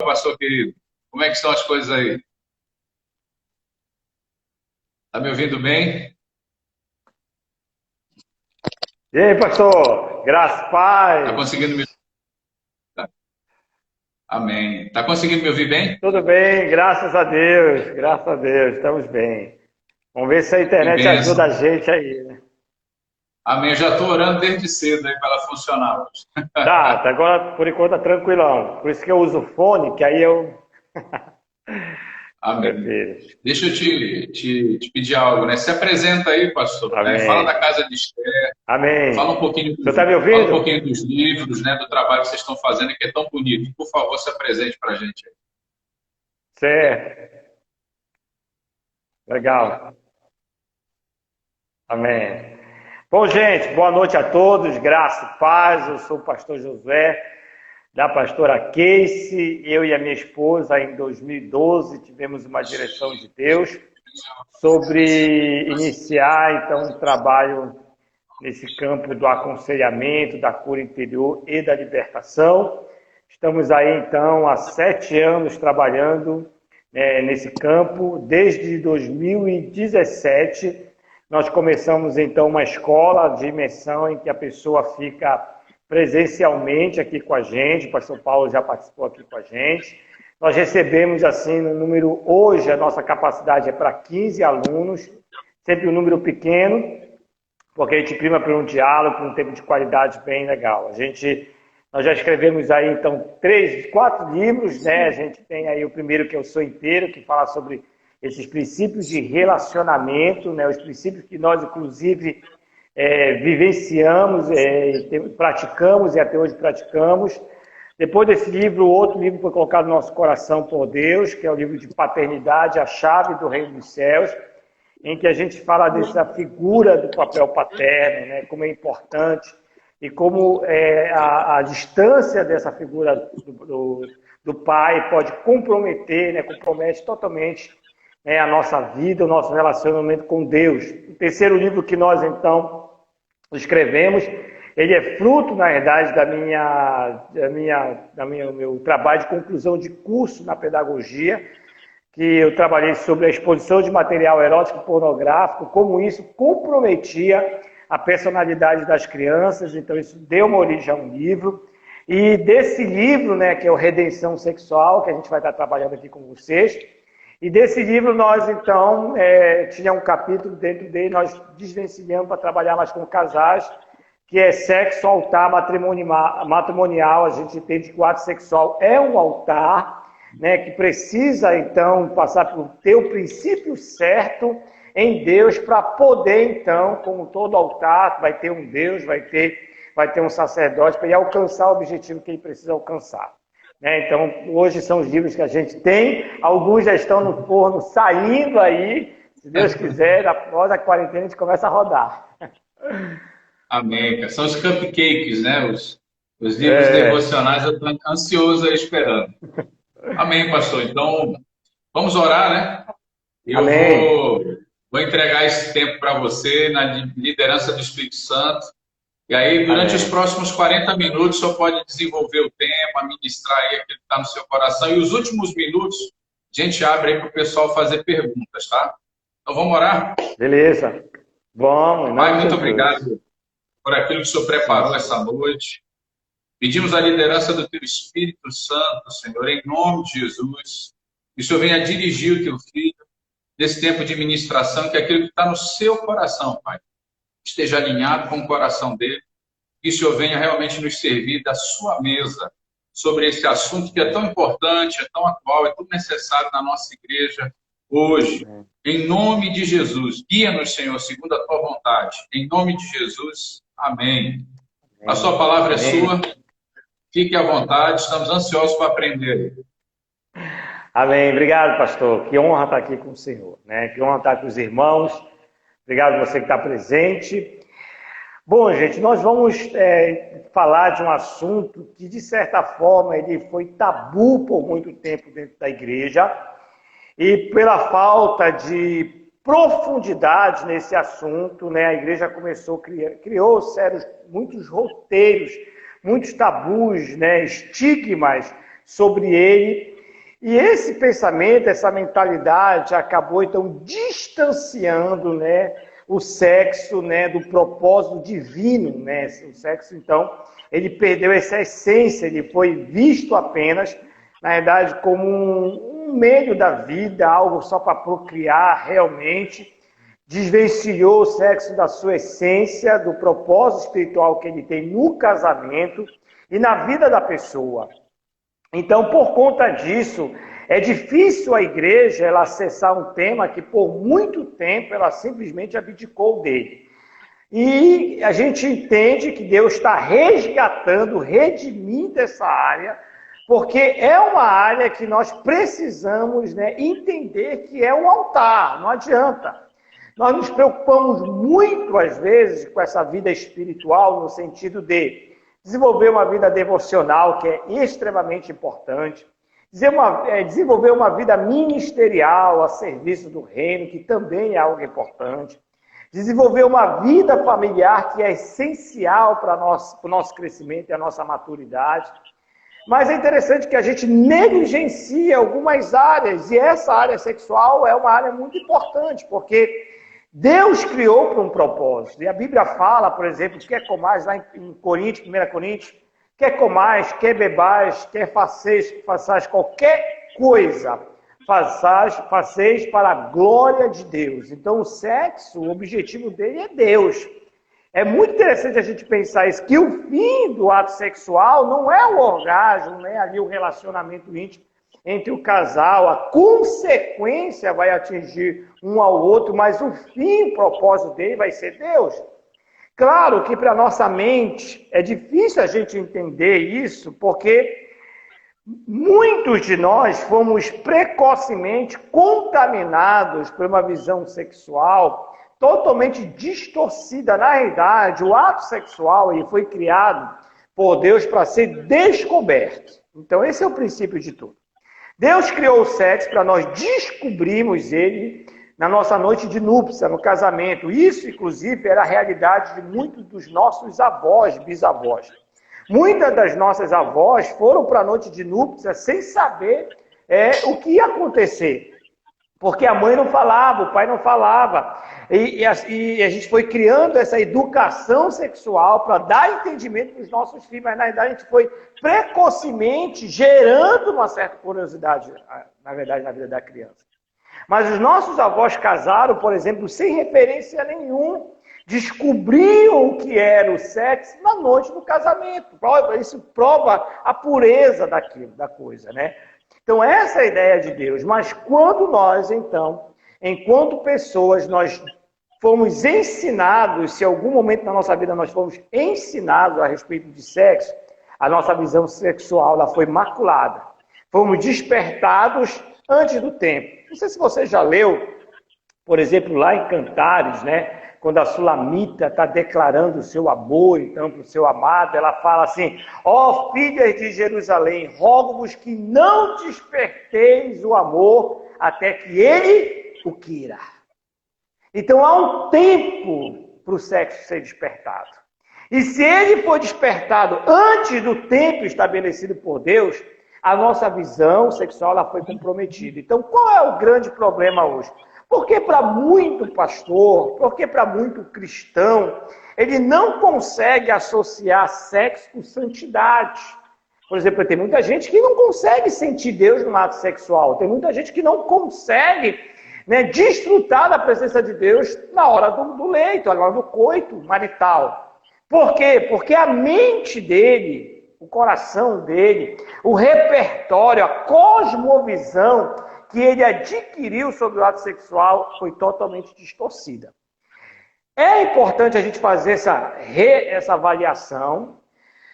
pastor querido. Como é que estão as coisas aí? Tá me ouvindo bem? E aí, pastor? Graças, Tá paz. conseguindo me... tá. Amém. Tá conseguindo me ouvir bem? Tudo bem, graças a Deus. Graças a Deus, estamos bem. Vamos ver se a Que internet ajuda a bênção. gente aí, né? Amém. Eu já estou orando desde cedo aí para ela funcionar hoje. Tá agora por enquanto tá tranquilão. Por isso que eu uso fone, que aí eu Amém. prefiro. Deixa eu te pedir algo, né? Se apresenta aí, pastor, né? Fala da Amém. casa de Esther, Amém. O senhor está me fala um ouvindo? pouquinho dos livros, né? Do trabalho que vocês estão fazendo, que é tão bonito. Por favor, se apresente para a gente aí. Certo. Legal. Amém. Bom, gente, boa noite a todos. Graça e paz. Eu sou o pastor José, da pastora Casey. Eu e a minha esposa, em 2012, tivemos uma direção de Deus sobre iniciar, então, um trabalho nesse campo do aconselhamento, da cura interior e da libertação. Estamos aí, então, há 7 anos trabalhando, nesse campo. Desde 2017, nós começamos, então, uma escola de imersão em que a pessoa fica presencialmente aqui com a gente. O pastor Paulo já participou aqui com a gente. Nós recebemos, assim, no número, hoje a nossa capacidade é para 15 alunos, sempre um número pequeno, porque a gente prima por um diálogo, por um tempo de qualidade bem legal. Nós já escrevemos aí, então, 4 livros, né? A gente tem aí o primeiro, que é o Sou Inteiro, que fala sobre esses princípios de relacionamento, né? Os princípios que nós, inclusive, vivenciamos, praticamos e até hoje praticamos. Depois desse livro, outro livro foi colocado no nosso coração por Deus, que é o livro de Paternidade, a Chave do Reino dos Céus, em que a gente fala dessa figura do papel paterno, né, como é importante e como a distância dessa figura do pai pode comprometer, né, compromete totalmente, né, a nossa vida, o nosso relacionamento com Deus. O terceiro livro que nós, então, escrevemos, ele é fruto, na verdade, meu trabalho de conclusão de curso na pedagogia, que eu trabalhei sobre a exposição de material erótico e pornográfico, como isso comprometia a personalidade das crianças. Então isso deu uma origem a um livro. E desse livro, né, que é o Redenção Sexual, que a gente vai estar trabalhando aqui com vocês, e desse livro nós, então, tinha um capítulo dentro dele, nós desvencilhamos para trabalhar mais com casais, que é sexo, altar matrimonial. A gente entende que o ato sexual é um altar, né, que precisa, então, passar por ter o princípio certo em Deus para poder, então, como todo altar, vai ter um Deus, vai ter um sacerdote para ele alcançar o objetivo que ele precisa alcançar. Né? Então, hoje são os livros que a gente tem, alguns já estão no forno saindo aí, se Deus quiser, após a quarentena a gente começa a rodar. Amém, cara. São os cupcakes, né? Os livros É, devocionais, eu estou ansioso aí esperando. Amém, pastor. Então, vamos orar, né? Eu amém. vou entregar esse tempo para você na liderança do Espírito Santo. E aí, durante os Amém. próximos 40 minutos, o senhor pode desenvolver o tema, ministrar aí aquilo que está no seu coração. E os últimos minutos, a gente abre aí para o pessoal fazer perguntas, tá? Então, vamos orar? Beleza. Vamos, em Pai, nome de muito Jesus. obrigado por aquilo que o senhor preparou essa noite. Pedimos a liderança do teu Espírito Santo, Senhor, em nome de Jesus. Que o Senhor venha dirigir o teu filho nesse tempo de ministração, que aquilo que está no seu coração, Pai, esteja alinhado com o coração dele. Que o Senhor venha realmente nos servir da sua mesa sobre esse assunto que é tão importante, é tão atual, é tão necessário na nossa igreja hoje. Em nome de Jesus, guia-nos, Senhor, segundo a tua vontade. Em nome de Jesus, amém. A sua Amém. palavra é sua, Amém. fique à vontade, estamos ansiosos para aprender. Amém. Obrigado, pastor. Que honra estar aqui com o Senhor, né? Que honra estar com os irmãos. Obrigado a você que está presente. Bom, gente, nós vamos falar de um assunto que, de certa forma, ele foi tabu por muito tempo dentro da igreja, e pela falta de profundidade nesse assunto, né, a igreja criou muitos roteiros, muitos tabus, né, estigmas sobre ele. E esse pensamento, essa mentalidade acabou então distanciando, né, o sexo, né, do propósito divino, né? O sexo então, ele perdeu essa essência, ele foi visto apenas, na verdade, como um meio da vida, algo só para procriar realmente. Desvencilhou o sexo da sua essência, do propósito espiritual que ele tem no casamento e na vida da pessoa. Então, por conta disso, é difícil a igreja ela acessar um tema que por muito tempo ela simplesmente abdicou dele. E a gente entende que Deus está resgatando, redimindo essa área, porque é uma área que nós precisamos, né, entender que é um altar, não adianta. Nós nos preocupamos muito, às vezes, com essa vida espiritual, no sentido de desenvolver uma vida devocional, que é extremamente importante, desenvolver uma vida ministerial a serviço do reino, que também é algo importante, desenvolver uma vida familiar, que é essencial para o nosso crescimento e a nossa maturidade. Mas é interessante que a gente negligencia algumas áreas, e essa área sexual é uma área muito importante, porque Deus criou para um propósito. E a Bíblia fala, por exemplo, quer comais, lá em Coríntios, 1 Coríntios, quer comais, quer bebais, quer façais qualquer coisa, façais para a glória de Deus. Então o sexo, o objetivo dele é Deus. É muito interessante a gente pensar isso, que o fim do ato sexual não é o orgasmo, não é ali o relacionamento íntimo entre o casal, a consequência vai atingir um ao outro, mas o fim, o propósito dele vai ser Deus. Claro que para a nossa mente é difícil a gente entender isso, porque muitos de nós fomos precocemente contaminados por uma visão sexual totalmente distorcida. Na realidade, o ato sexual ele foi criado por Deus para ser descoberto. Então, esse é o princípio de tudo. Deus criou o sexo para nós descobrirmos ele na nossa noite de núpcia, no casamento. Isso, inclusive, era a realidade de muitos dos nossos avós, bisavós. Muitas das nossas avós foram para a noite de núpcia sem saber o que ia acontecer. Porque a mãe não falava, o pai não falava. E a gente foi criando essa educação sexual para dar entendimento para os nossos filhos, mas na verdade a gente foi precocemente gerando uma certa curiosidade, na verdade, na vida da criança. Mas os nossos avós casaram, por exemplo, sem referência nenhuma, descobriam o que era o sexo na noite do casamento. Isso prova a pureza daquilo, da coisa, né? Então, essa é a ideia de Deus. Mas quando nós, então, enquanto pessoas, nós fomos ensinados, se em algum momento na nossa vida nós fomos ensinados a respeito de sexo, a nossa visão sexual ela foi maculada. Fomos despertados antes do tempo. Não sei se você já leu, por exemplo, lá em Cantares, né? Quando a Sulamita está declarando o seu amor, então, para o seu amado, ela fala assim: ó filhas de Jerusalém, rogo-vos que não desperteis o amor até que ele o queira. Então há um tempo para o sexo ser despertado. E se ele for despertado antes do tempo estabelecido por Deus, a nossa visão sexual ela foi comprometida. Então qual é o grande problema hoje? Porque para muito pastor, porque para muito cristão, ele não consegue associar sexo com santidade. Por exemplo, tem muita gente que não consegue sentir Deus no ato sexual. Tem muita gente que não consegue, né, desfrutar da presença de Deus na hora do leito, na hora do coito marital. Por quê? Porque a mente dele, o coração dele, o repertório, a cosmovisão que ele adquiriu sobre o ato sexual foi totalmente distorcida. É importante a gente fazer essa avaliação.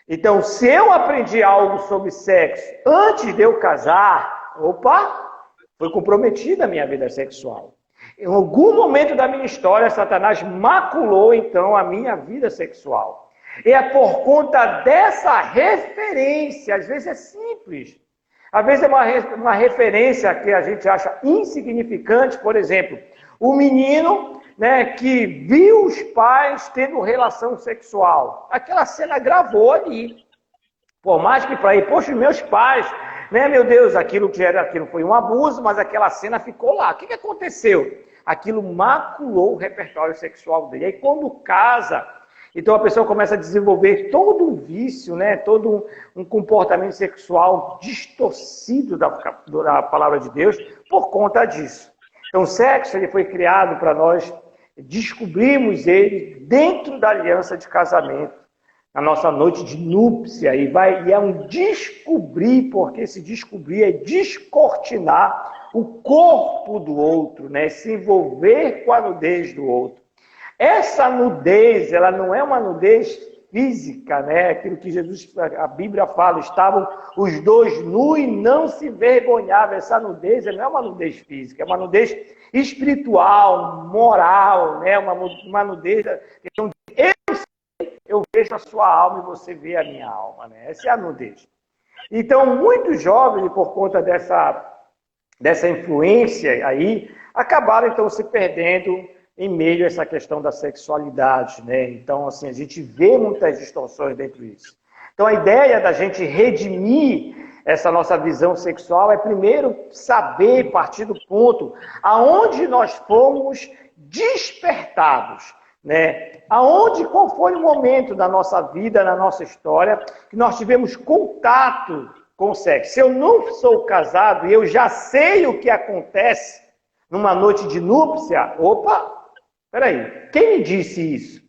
Então, se eu aprendi algo sobre sexo antes de eu casar, foi comprometida a minha vida sexual. Em algum momento da minha história, Satanás maculou, então, a minha vida sexual. E é por conta dessa referência, às vezes é simples, às vezes é uma referência que a gente acha insignificante, por exemplo, o menino, né, que viu os pais tendo relação sexual. Aquela cena gravou ali. Por mais que para ele, poxa, meus pais, né, meu Deus, aquilo foi um abuso, mas aquela cena ficou lá. O que aconteceu? Aquilo maculou o repertório sexual dele. Aí quando casa, então a pessoa começa a desenvolver todo um vício, né, todo um comportamento sexual distorcido da palavra de Deus por conta disso. Então o sexo ele foi criado para nós descobrirmos ele dentro da aliança de casamento, na nossa noite de núpcia, e é um descobrir, porque esse descobrir é descortinar o corpo do outro, né? Se envolver com a nudez do outro. Essa nudez, ela não é uma nudez física, né? Aquilo que a Bíblia fala, estavam os dois nus e não se envergonhavam. Essa nudez não é uma nudez física, é uma nudez espiritual, moral, né? Uma nudez eu vejo a sua alma e você vê a minha alma, né? Essa é a nudez. Então, muitos jovens, por conta dessa influência aí, acabaram, então, se perdendo em meio a essa questão da sexualidade, né? Então, assim, a gente vê muitas distorções dentro disso. Então, a ideia da gente redimir essa nossa visão sexual é, primeiro, saber, partir do ponto aonde nós fomos despertados, né? Qual foi o momento da nossa vida, na nossa história, que nós tivemos contato com o sexo? Se eu não sou casado e eu já sei o que acontece numa noite de núpcia, opa, peraí, quem me disse isso?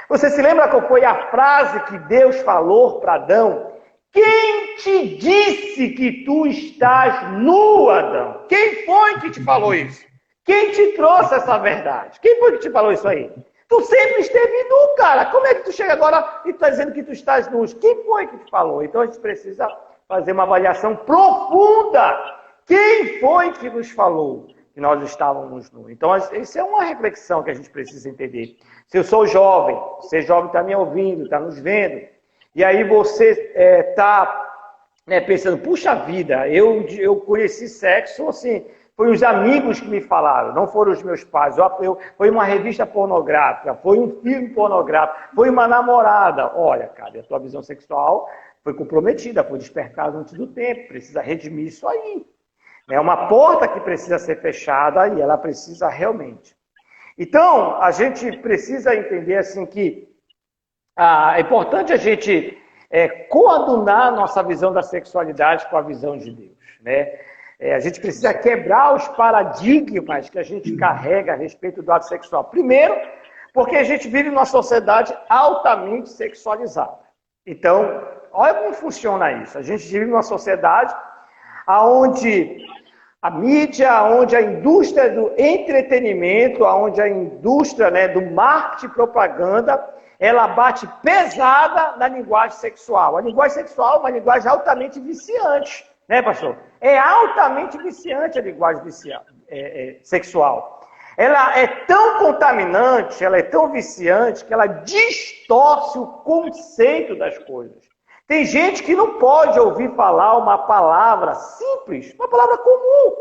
Você se lembra qual foi a frase que Deus falou para Adão? Quem te disse que tu estás nu, Adão? Quem foi que te falou isso? Quem te trouxe essa verdade? Quem foi que te falou isso aí? Tu sempre esteve nu, cara. Como é que tu chega agora e está dizendo que tu estás nu? Quem foi que te falou? Então a gente precisa fazer uma avaliação profunda. Quem foi que nos falou que nós estávamos nus? Então isso é uma reflexão que a gente precisa entender. Se eu sou jovem, você jovem está me ouvindo, está nos vendo, e aí você está pensando, puxa vida, eu conheci sexo assim... Foi os amigos que me falaram, não foram os meus pais. Foi uma revista pornográfica, foi um filme pornográfico, foi uma namorada. Olha, cara, a tua visão sexual foi comprometida, foi despertada antes do tempo, precisa redimir isso aí. É uma porta que precisa ser fechada e ela precisa realmente. Então, a gente precisa entender assim que é importante a gente coadunar a nossa visão da sexualidade com a visão de Deus, né? A gente precisa quebrar os paradigmas que a gente carrega a respeito do ato sexual. Primeiro, porque a gente vive numa sociedade altamente sexualizada. Então, olha como funciona isso. A gente vive numa sociedade onde a mídia, onde a indústria do entretenimento, onde a indústria, né, do marketing e propaganda, ela bate pesada na linguagem sexual. A linguagem sexual é uma linguagem altamente viciante. Né, pastor? É altamente viciante a linguagem sexual. Ela é tão contaminante, ela é tão viciante, que ela distorce o conceito das coisas. Tem gente que não pode ouvir falar uma palavra simples, uma palavra comum,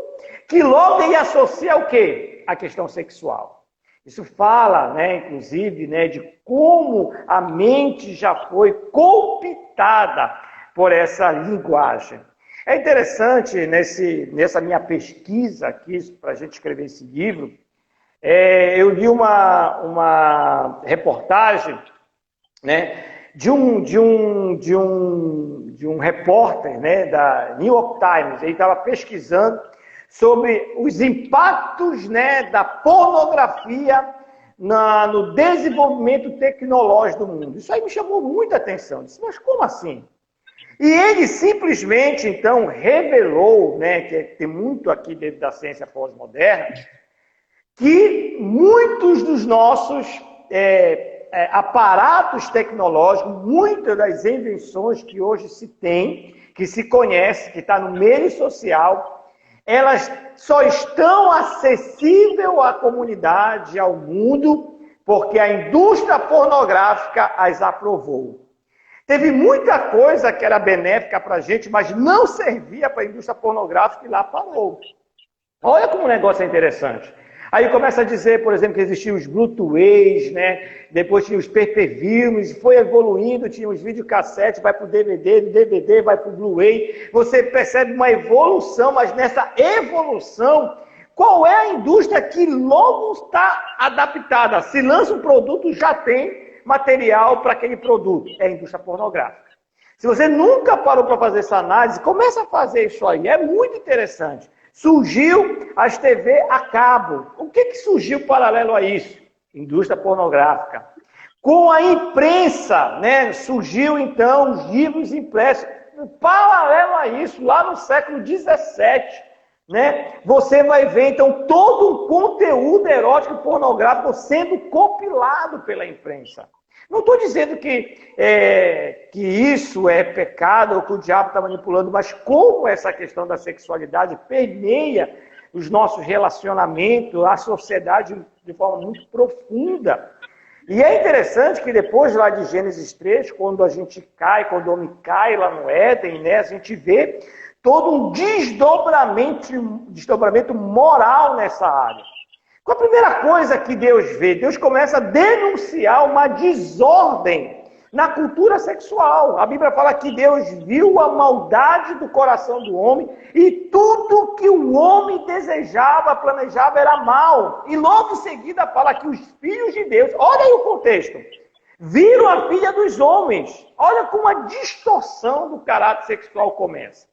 que logo ele associa o quê? A questão sexual. Isso fala, né, inclusive, né, de como a mente já foi cooptada por essa linguagem. É interessante, nessa minha pesquisa aqui, para a gente escrever esse livro, eu li uma reportagem, né, de um repórter, né, da New York Times. Ele estava pesquisando sobre os impactos, né, da pornografia no desenvolvimento tecnológico do mundo. Isso aí me chamou muita atenção. Eu disse, mas como assim? E ele simplesmente, então, revelou, né, que tem muito aqui dentro da ciência pós-moderna, que muitos dos nossos aparatos tecnológicos, muitas das invenções que hoje se tem, que se conhece, que está no meio social, elas só estão acessíveis à comunidade, ao mundo, porque a indústria pornográfica as aprovou. Teve muita coisa que era benéfica para a gente, mas não servia para a indústria pornográfica e lá parou. Olha como o negócio é interessante. Aí começa a dizer, por exemplo, que existiam os Blu-rays, né? Depois tinha os pay-per-views, foi evoluindo, tinha os videocassetes, vai para o DVD, do DVD vai para o Blu-ray. Você percebe uma evolução, mas nessa evolução, qual é a indústria que logo está adaptada? Se lança um produto, já tem material para aquele produto. É a indústria pornográfica. Se você nunca parou para fazer essa análise, começa a fazer isso aí. É muito interessante. Surgiu as TV a cabo. O que surgiu paralelo a isso? Indústria pornográfica. Com a imprensa, né, surgiu então os livros impressos. Paralelo a isso, lá no século XVII, né, você vai ver então todo um conteúdo erótico e pornográfico sendo compilado pela imprensa. Não estou dizendo que isso é pecado ou que o diabo está manipulando, mas como essa questão da sexualidade permeia os nossos relacionamentos, a sociedade de forma muito profunda. E é interessante que depois lá de Gênesis 3, quando a gente cai, quando o homem cai lá no Éden, né, a gente vê todo um desdobramento moral nessa área. Qual a primeira coisa que Deus vê? Deus começa a denunciar uma desordem na cultura sexual. A Bíblia fala que Deus viu a maldade do coração do homem e tudo que o homem desejava, planejava era mal. E logo em seguida fala que os filhos de Deus, olha aí o contexto, viram a filha dos homens. Olha como a distorção do caráter sexual começa.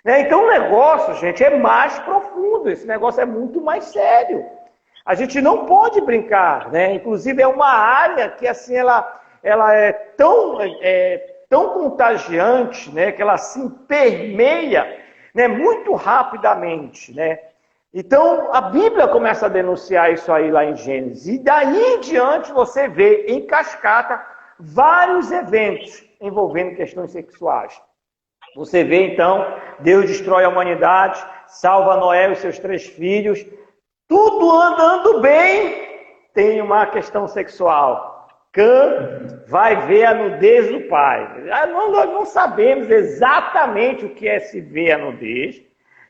Então o negócio, gente, é mais profundo. Esse negócio é muito mais sério. A gente não pode brincar, né? Inclusive é uma área que assim ela é tão contagiante, né? Que ela se permeia, né? Muito rapidamente, né? Então a Bíblia começa a denunciar isso aí lá em Gênesis e daí em diante você vê em cascata vários eventos envolvendo questões sexuais. Você vê então Deus destrói a humanidade, salva Noé e os seus 3 filhos. Tudo andando bem, tem uma questão sexual. Cã vai ver a nudez do pai. Nós não sabemos exatamente o que é se ver a nudez.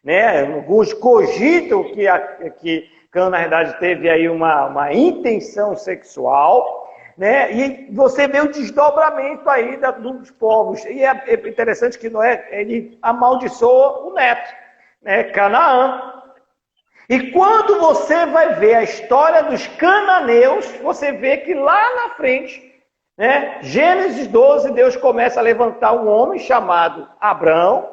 Né? Alguns cogitam que Cã, na verdade, teve aí uma intenção sexual. Né? E você vê o desdobramento aí dos povos. E é interessante que Noé ele amaldiçoa o neto, né? Canaã. E quando você vai ver a história dos cananeus, você vê que lá na frente, né, Gênesis 12, Deus começa a levantar um homem chamado Abrão,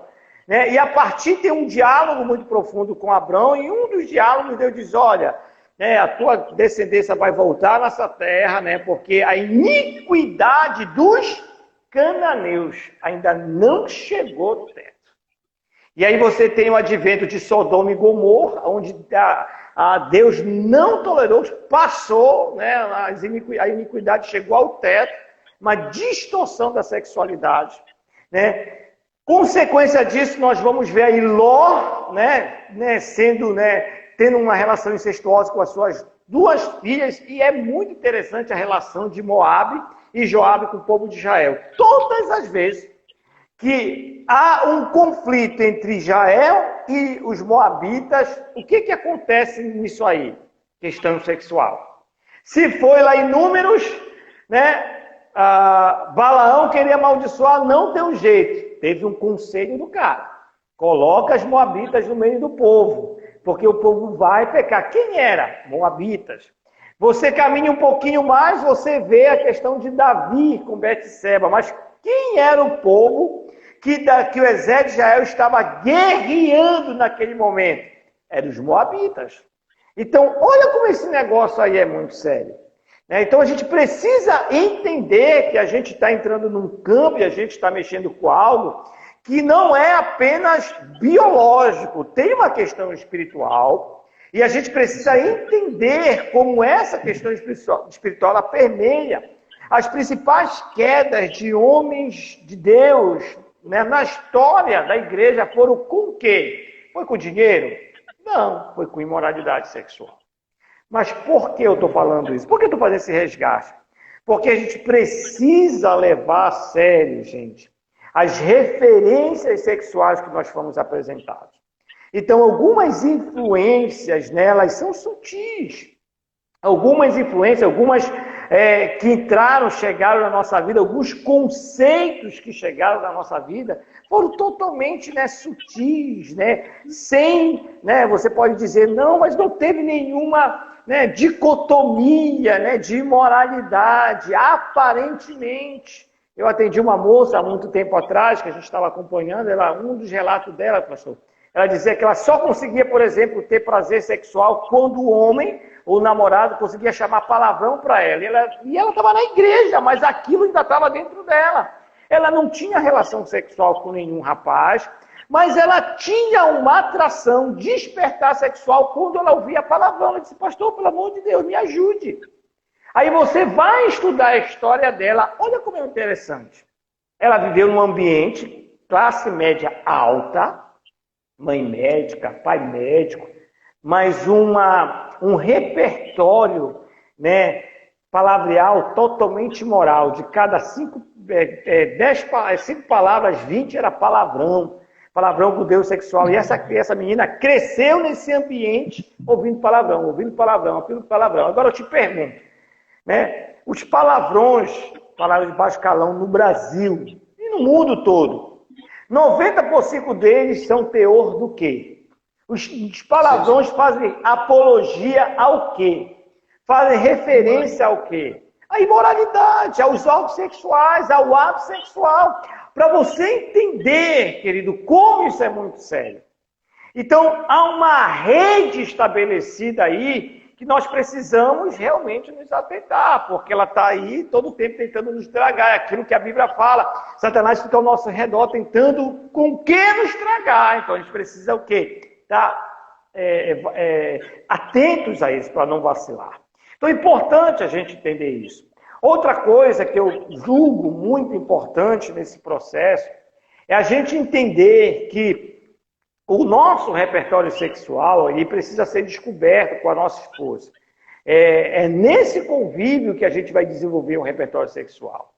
né, e a partir tem um diálogo muito profundo com Abrão, e um dos diálogos Deus diz, olha, né, a tua descendência vai voltar nessa terra, né, porque a iniquidade dos cananeus ainda não chegou no teto. E aí você tem o advento de Sodoma e Gomorra, onde Deus não tolerou, passou, né, a iniquidade chegou ao teto, uma distorção da sexualidade. Né? Consequência disso, nós vamos ver aí Ló, tendo uma relação incestuosa com as suas 2 filhas, e é muito interessante a relação de Moabe e Joabe com o povo de Israel. Todas as vezes que há um conflito entre Israel e os moabitas, o que acontece nisso aí? Questão sexual. Se foi lá em Números, né, Balaão queria amaldiçoar, não deu jeito. Teve um conselho do cara. Coloca as moabitas no meio do povo, porque o povo vai pecar. Quem era? Moabitas. Você caminha um pouquinho mais, você vê a questão de Davi com Betseba, mas quem era o povo que o exército de Israel estava guerreando naquele momento? Eram os moabitas. Então, olha como esse negócio aí é muito sério. Então, a gente precisa entender que a gente está entrando num campo e a gente está mexendo com algo que não é apenas biológico, tem uma questão espiritual e a gente precisa entender como essa questão espiritual ela permeia as principais quedas de homens de Deus, né, na história da igreja foram com o quê? Foi com dinheiro? Não, foi com imoralidade sexual. Mas por que eu estou falando isso? Por que eu estou fazendo esse resgate? Porque a gente precisa levar a sério, gente, as referências sexuais que nós fomos apresentados. Então, algumas influências nelas são sutis. Algumas influências, que entraram, chegaram na nossa vida, alguns conceitos que chegaram na nossa vida, foram totalmente, né, sutis, né, sem, né, você pode dizer, não, mas não teve nenhuma, né, dicotomia, né, de imoralidade, aparentemente. Eu atendi uma moça há muito tempo atrás, que a gente estava acompanhando, um dos relatos dela, pastor, ela dizia que ela só conseguia, por exemplo, ter prazer sexual quando o homem, o namorado, conseguia chamar palavrão para ela. E ela estava na igreja, mas aquilo ainda estava dentro dela. Ela não tinha relação sexual com nenhum rapaz, mas ela tinha uma atração, despertar sexual quando ela ouvia palavrão. Ela disse, pastor, pelo amor de Deus, me ajude. Aí você vai estudar a história dela. Olha como é interessante. Ela viveu num ambiente, classe média alta, mãe médica, pai médico, mas um repertório, né, palavreal totalmente moral. De cada 5 palavras, 20 era palavrão com Deus sexual. E essa menina cresceu nesse ambiente ouvindo palavrão. Agora eu te pergunto, né, os palavras de baixo calão no Brasil e no mundo todo, 90% deles são teor do quê? Os palavrões fazem apologia ao quê? Fazem referência ao quê? À imoralidade, aos atos sexuais, ao ato sexual. Para você entender, querido, como isso é muito sério. Então, há uma rede estabelecida aí que nós precisamos realmente nos atentar, porque ela está aí todo o tempo tentando nos tragar. É aquilo que a Bíblia fala. Satanás fica ao nosso redor tentando com o que nos tragar. Então, a gente precisa o quê? Atentos a isso para não vacilar. Então é importante a gente entender isso. Outra coisa que eu julgo muito importante nesse processo é a gente entender que o nosso repertório sexual ele precisa ser descoberto com a nossa esposa. É nesse convívio que a gente vai desenvolver um repertório sexual.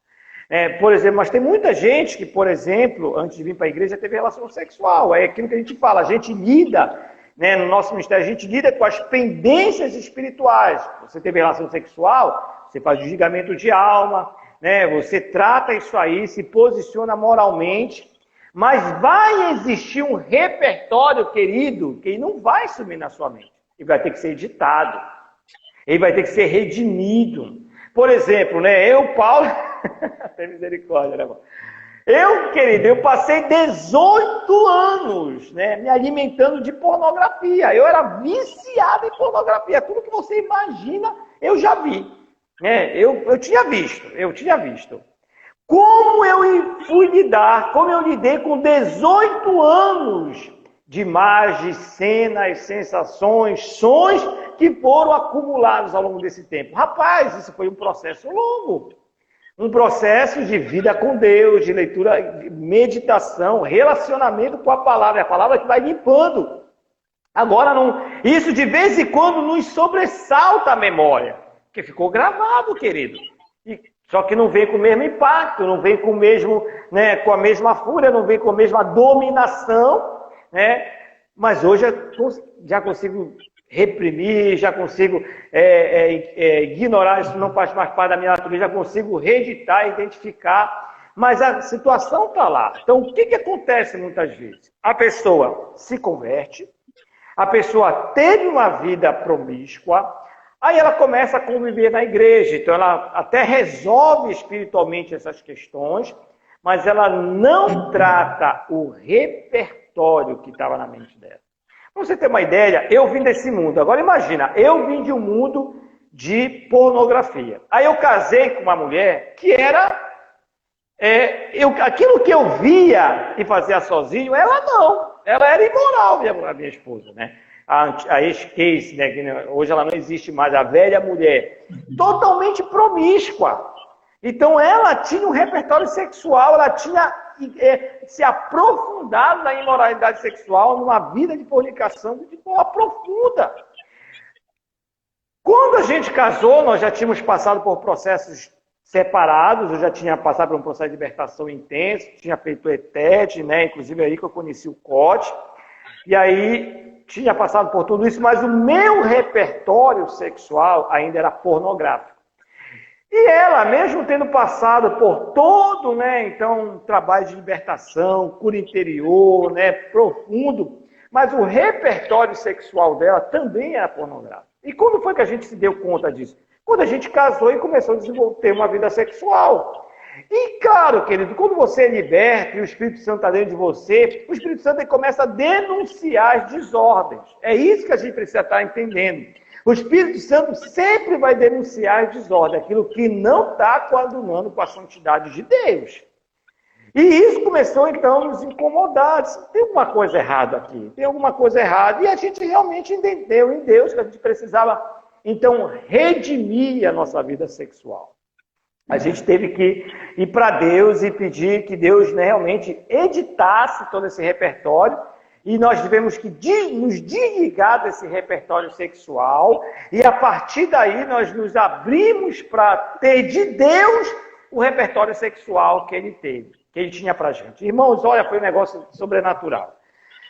Por exemplo, mas tem muita gente que, por exemplo, antes de vir para a igreja, teve relação sexual. É aquilo que a gente fala, a gente lida, né, no nosso ministério, a gente lida com as pendências espirituais. Você teve relação sexual, você faz o julgamento de alma, né, você trata isso aí, se posiciona moralmente, mas vai existir um repertório, querido, que não vai sumir na sua mente. Ele vai ter que ser editado, ele vai ter que ser redimido. Por exemplo, né, Paulo... Tem misericórdia, né, irmão? Querido, eu passei 18 anos, né, me alimentando de pornografia. Eu era viciado em pornografia. Tudo que você imagina, eu já vi. Né? Eu tinha visto. Como eu lidei com 18 anos de imagens, cenas, sensações, sons que foram acumulados ao longo desse tempo. Rapaz, isso foi um processo longo. Um processo de vida com Deus, de leitura, de meditação, relacionamento com a palavra que vai limpando. Agora, isso de vez em quando nos sobressalta a memória, porque ficou gravado, querido. Só que não vem com o mesmo impacto, não vem com o mesmo, né, com a mesma fúria, não vem com a mesma dominação, né? Mas hoje eu já consigo reprimir, já consigo ignorar, isso não faz mais parte da minha natureza, já consigo reeditar, identificar, mas a situação está lá. Então, o que acontece muitas vezes? A pessoa se converte, a pessoa teve uma vida promíscua, aí ela começa a conviver na igreja, então ela até resolve espiritualmente essas questões, mas ela não trata o repertório que estava na mente dela. Para você ter uma ideia, eu vim desse mundo. Agora imagina, eu vim de um mundo de pornografia. Aí eu casei com uma mulher que era... aquilo que eu via e fazia sozinho, ela não. Ela era imoral, a minha esposa, né? A ex-case, né? Que hoje ela não existe mais, a velha mulher. Totalmente promíscua. Então ela tinha um repertório sexual, ela tinha... se aprofundado na imoralidade sexual, numa vida de fornicação de forma profunda. Quando a gente casou, nós já tínhamos passado por processos separados, eu já tinha passado por um processo de libertação intenso, tinha feito ETED, né? Inclusive aí que eu conheci o COT. E aí tinha passado por tudo isso, mas o meu repertório sexual ainda era pornográfico. E ela, mesmo tendo passado por todo, né, então, um trabalho de libertação, cura interior, né, profundo, mas o repertório sexual dela também era pornográfico. E quando foi que a gente se deu conta disso? Quando a gente casou e começou a desenvolver uma vida sexual. E claro, querido, quando você é liberto e o Espírito Santo está dentro de você, o Espírito Santo começa a denunciar as desordens. É isso que a gente precisa estar entendendo. O Espírito Santo sempre vai denunciar as desordens, aquilo que não está coadunando com a santidade de Deus. E isso começou, então, a nos incomodar. Tem alguma coisa errada aqui, tem alguma coisa errada. E a gente realmente entendeu em Deus que a gente precisava, então, redimir a nossa vida sexual. A gente teve que ir para Deus e pedir que Deus, né, realmente editasse todo esse repertório. E nós tivemos que nos desligar desse repertório sexual. E a partir daí nós nos abrimos para ter de Deus o repertório sexual que ele teve, que ele tinha para a gente. Irmãos, olha, foi um negócio sobrenatural.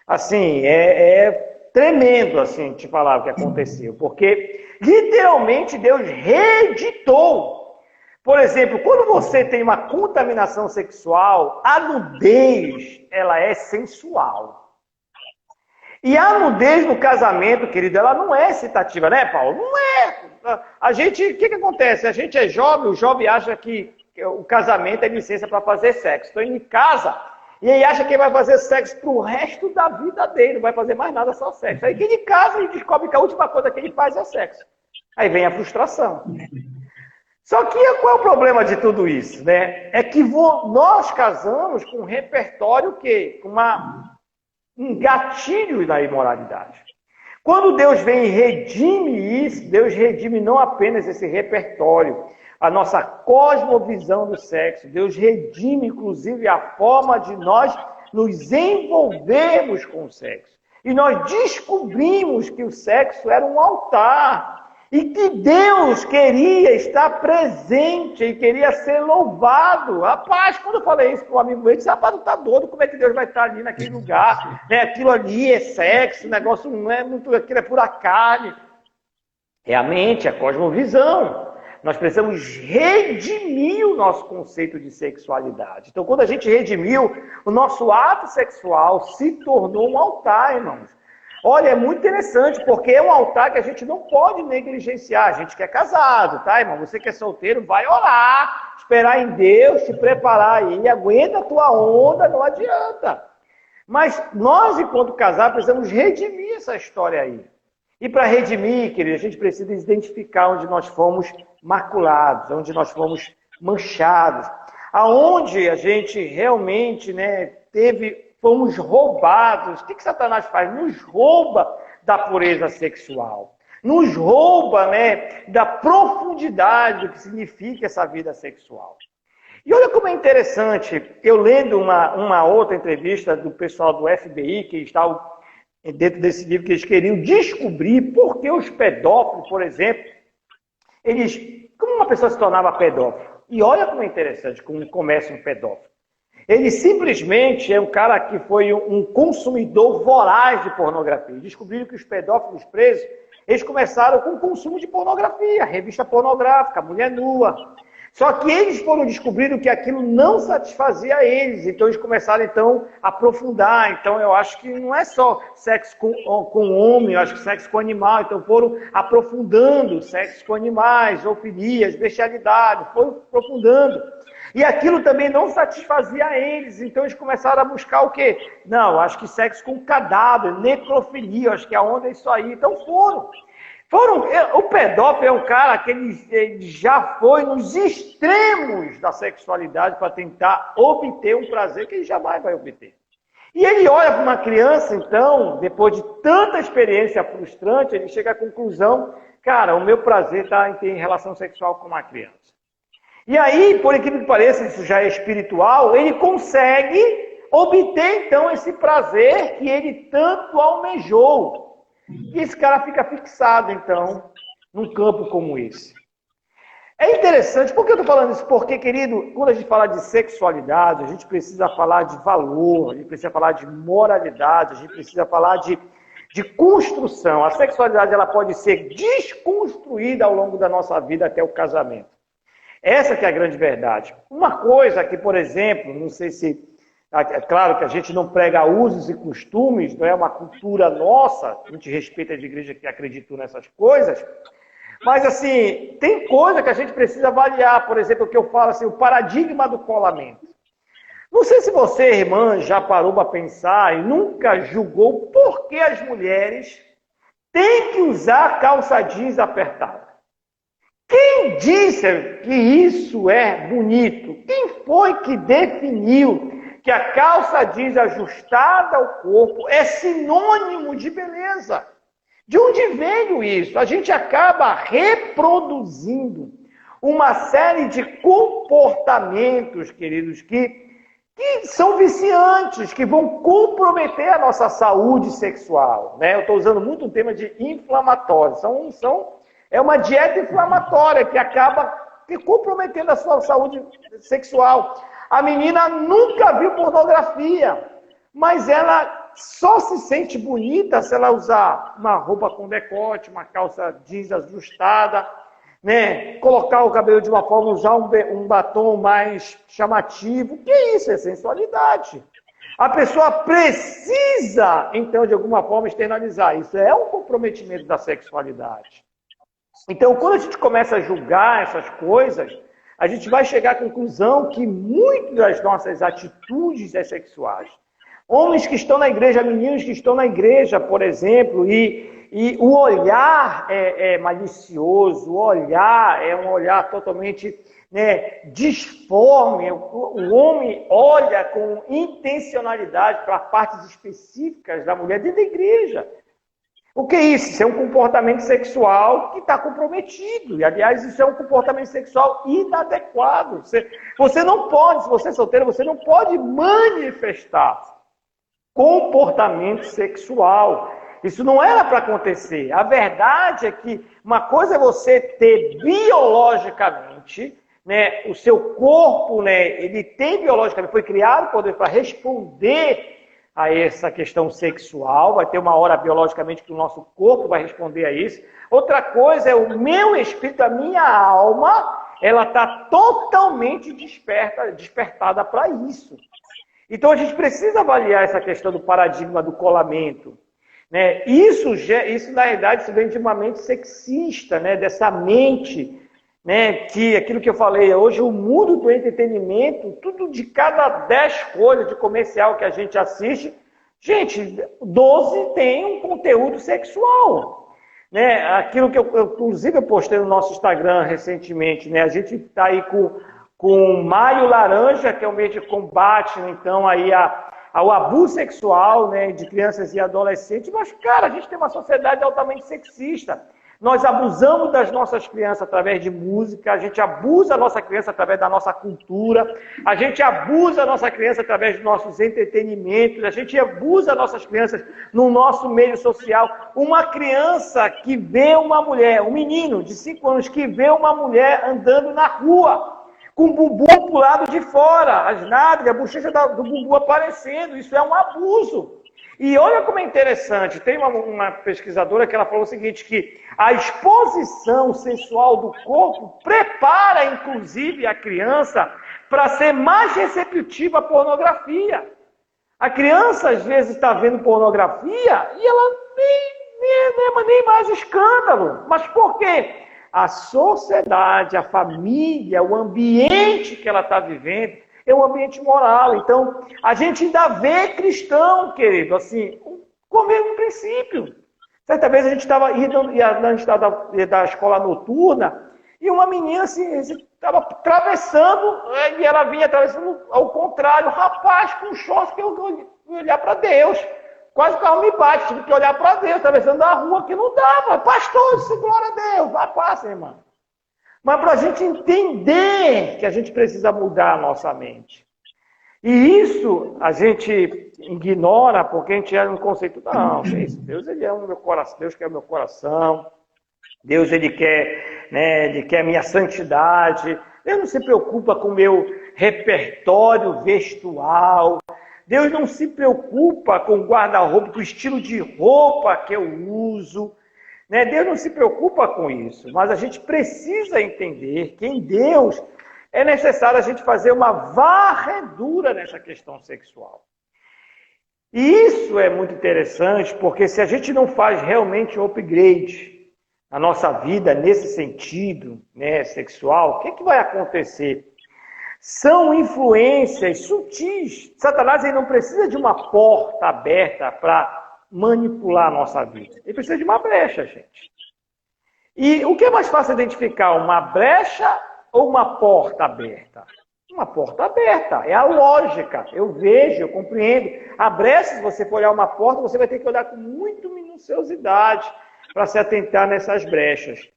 Assim, é tremendo, assim, te falar o que aconteceu. Porque, literalmente, Deus reeditou. Por exemplo, quando você tem uma contaminação sexual, a nudez, ela é sensual. E a nudez no casamento, querido, ela não é excitativa, né, Paulo? Não é. A gente, o que acontece? A gente é jovem, o jovem acha que o casamento é licença para fazer sexo. Então ele casa e ele acha que ele vai fazer sexo pro resto da vida dele, não vai fazer mais nada, só sexo. Aí que ele casa e descobre que a última coisa que ele faz é sexo. Aí vem a frustração. Só que qual é o problema de tudo isso, né? É que nós casamos com um repertório com um gatilho da imoralidade. Quando Deus vem e redime isso, Deus redime não apenas esse repertório, a nossa cosmovisão do sexo. Deus redime, inclusive, a forma de nós nos envolvermos com o sexo. E nós descobrimos que o sexo era um altar. E que Deus queria estar presente e queria ser louvado. Rapaz, quando eu falei isso para um amigo meu, ele disse, rapaz, não está doido, como é que Deus vai estar ali naquele lugar? Né? Aquilo ali é sexo, o negócio não é muito, aquilo é pura carne. É a mente, a cosmovisão. Nós precisamos redimir o nosso conceito de sexualidade. Então, quando a gente redimiu, o nosso ato sexual se tornou um altar, irmãos. Olha, é muito interessante, porque é um altar que a gente não pode negligenciar. A gente que é casado, tá, irmão? Você que é solteiro, vai orar, esperar em Deus, se preparar aí, aguenta a tua onda, não adianta. Mas nós, enquanto casar, precisamos redimir essa história aí. E para redimir, querido, a gente precisa identificar onde nós fomos maculados, onde nós fomos manchados, aonde a gente realmente, né, fomos roubados. O que Satanás faz? Nos rouba da pureza sexual. Nos rouba, né, da profundidade do que significa essa vida sexual. E olha como é interessante, eu lendo uma outra entrevista do pessoal do FBI, que está dentro desse livro, que eles queriam descobrir por que os pedófilos, por exemplo, como uma pessoa se tornava pedófilo. E olha como é interessante, como começa um pedófilo. Ele simplesmente é um cara que foi um consumidor voraz de pornografia. Descobriram que os pedófilos presos, eles começaram com o consumo de pornografia, revista pornográfica, mulher nua. Só que eles foram descobrindo que aquilo não satisfazia eles. Então eles começaram então a aprofundar. Então eu acho que não é só sexo com homem, eu acho que sexo com animal. Então foram aprofundando sexo com animais, zoofilias, bestialidade, foram aprofundando. E aquilo também não satisfazia eles, então eles começaram a buscar o quê? Não, acho que sexo com cadáver, necrofilia, acho que a onda é isso aí. Então o pedófilo é um cara que ele já foi nos extremos da sexualidade para tentar obter um prazer que ele jamais vai obter. E ele olha para uma criança, então, depois de tanta experiência frustrante, ele chega à conclusão, cara, o meu prazer está em ter relação sexual com uma criança. E aí, por incrível que pareça, isso já é espiritual, ele consegue obter, então, esse prazer que ele tanto almejou. E esse cara fica fixado, então, num campo como esse. É interessante, por que eu estou falando isso? Porque, querido, quando a gente fala de sexualidade, a gente precisa falar de valor, a gente precisa falar de moralidade, a gente precisa falar de construção. A sexualidade ela pode ser desconstruída ao longo da nossa vida até o casamento. Essa que é a grande verdade. Uma coisa que, por exemplo, não sei se... É claro que a gente não prega usos e costumes, não é uma cultura nossa, a gente respeita as igrejas que acreditam nessas coisas, mas assim, tem coisa que a gente precisa avaliar, por exemplo, o que eu falo assim, o paradigma do colamento. Não sei se você, irmã, já parou para pensar e nunca julgou por que as mulheres têm que usar calça jeans apertada. Quem disse que isso é bonito? Quem foi que definiu que a calça jeans ajustada ao corpo é sinônimo de beleza? De onde veio isso? A gente acaba reproduzindo uma série de comportamentos, queridos, que são viciantes, que vão comprometer a nossa saúde sexual. Né? Eu estou usando muito o tema de inflamatório. É uma dieta inflamatória que acaba comprometendo a sua saúde sexual. A menina nunca viu pornografia, mas ela só se sente bonita se ela usar uma roupa com decote, uma calça jeans ajustada, né? Colocar o cabelo de uma forma, usar um batom mais chamativo. Que isso? É sensualidade. A pessoa precisa, então, de alguma forma, externalizar. Isso é um comprometimento da sexualidade. Então, quando a gente começa a julgar essas coisas, a gente vai chegar à conclusão que muitas das nossas atitudes sexuais, homens que estão na igreja, meninos que estão na igreja, por exemplo, e o olhar é malicioso, o olhar é um olhar totalmente, né, disforme. O homem olha com intencionalidade para partes específicas da mulher dentro da igreja. O que é isso? Isso é um comportamento sexual que está comprometido. E, aliás, isso é um comportamento sexual inadequado. Você não pode, se você é solteiro, você não pode manifestar comportamento sexual. Isso não era para acontecer. A verdade é que uma coisa é você ter biologicamente, né, o seu corpo, né, ele tem biologicamente, foi criado para responder a essa questão sexual, vai ter uma hora biologicamente que o nosso corpo vai responder a isso. Outra coisa é o meu espírito, a minha alma, ela está totalmente despertada para isso. Então a gente precisa avaliar essa questão do paradigma do colamento. Né? Isso, na realidade, isso vem de uma mente sexista, né? Dessa mente, né? Que aquilo que eu falei, hoje o mundo do entretenimento, tudo de cada 10 coisas de comercial que a gente assiste, gente, 12 tem um conteúdo sexual. Né? Aquilo que inclusive eu postei no nosso Instagram recentemente, né? A gente está aí com Maio Laranja, que é um meio de combate, então, aí ao abuso sexual, né, de crianças e adolescentes. Mas, cara, a gente tem uma sociedade altamente sexista. Nós abusamos das nossas crianças através de música, a gente abusa da nossa criança através da nossa cultura, a gente abusa da nossa criança através dos nossos entretenimentos, a gente abusa das nossas crianças no nosso meio social. Uma criança que vê uma mulher, um menino de 5 anos que vê uma mulher andando na rua, com o bumbum pro lado de fora, as nádegas, a bochecha do bumbum aparecendo, isso é um abuso. E olha como é interessante, tem uma pesquisadora que ela falou o seguinte, que a exposição sensual do corpo prepara, inclusive, a criança para ser mais receptiva à pornografia. A criança, às vezes, está vendo pornografia e ela nem mais escândalo. Mas por quê? A sociedade, a família, o ambiente que ela está vivendo é um ambiente moral. Então, a gente ainda vê cristão, querido, assim, com o mesmo princípio. Certa vez a gente estava indo da escola noturna e uma menina assim, estava atravessando e ela vinha atravessando ao contrário. Rapaz, com shorts que eu olhar para Deus. Quase o carro me bate, tive que olhar para Deus, atravessando a rua que não dava. Pastor, disse, glória a Deus, vai, passa, irmão. Mas para a gente entender que a gente precisa mudar a nossa mente. E isso a gente ignora porque a gente é um conceito, não, Deus ele é o meu coração, Deus quer o meu coração. Deus, ele quer, né, ele quer a minha santidade. Deus não se preocupa com o meu repertório vestual. Deus não se preocupa com o guarda-roupa, com o estilo de roupa que eu uso. Né? Deus não se preocupa com isso. Mas a gente precisa entender que em Deus é necessário a gente fazer uma varredura nessa questão sexual. E isso é muito interessante, porque se a gente não faz realmente um upgrade na nossa vida nesse sentido, né, sexual, o que vai acontecer? São influências sutis. Satanás ele não precisa de uma porta aberta para manipular a nossa vida. Ele precisa de uma brecha, gente. E o que é mais fácil identificar? Uma brecha ou uma porta aberta? Uma porta aberta, é a lógica. Eu vejo, eu compreendo. A brecha, se você for olhar uma porta, você vai ter que olhar com muita minuciosidade para se atentar nessas brechas.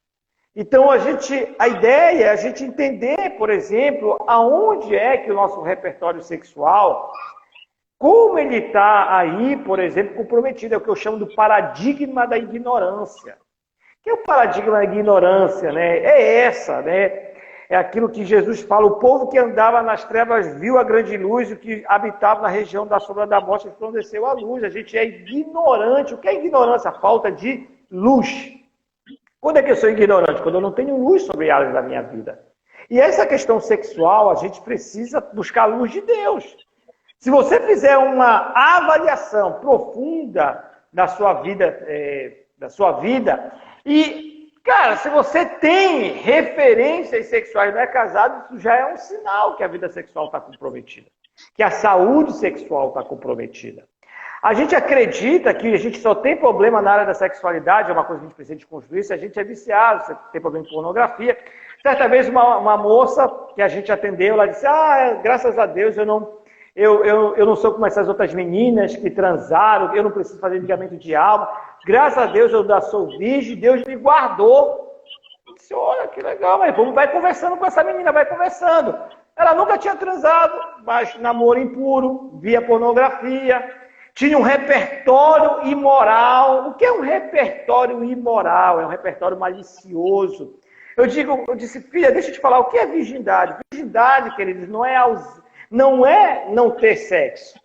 Então, a ideia é a gente entender, por exemplo, aonde é que o nosso repertório sexual, como ele está aí, por exemplo, comprometido. É o que eu chamo do paradigma da ignorância. O que é o paradigma da ignorância? Né? É essa, né? É aquilo que Jesus fala, o povo que andava nas trevas viu a grande luz, o que habitava na região da sombra da morte resplandeceu a luz. A gente é ignorante. O que é ignorância? A falta de luz. Quando é que eu sou ignorante? Quando eu não tenho luz sobre áreas da minha vida. E essa questão sexual, a gente precisa buscar a luz de Deus. Se você fizer uma avaliação profunda da sua vida, e, cara, se você tem referências sexuais e não é casado, isso já é um sinal que a vida sexual está comprometida. Que a saúde sexual está comprometida. A gente acredita que a gente só tem problema na área da sexualidade, é uma coisa que a gente precisa desconstruir, se a gente é viciado, se tem problema de pornografia. Certa vez uma moça que a gente atendeu, ela disse, graças a Deus eu não sou como essas outras meninas que transaram, eu não preciso fazer ligamento de alma. Graças a Deus eu ainda sou virgem, Deus me guardou. Eu disse, olha que legal, mas vai conversando com essa menina, vai conversando. Ela nunca tinha transado, mas namoro impuro, via pornografia. Tinha um repertório imoral. O que é um repertório imoral? É um repertório malicioso. Eu disse, filha, deixa eu te falar, o que é virgindade? Virgindade, queridos, não é não ter sexo.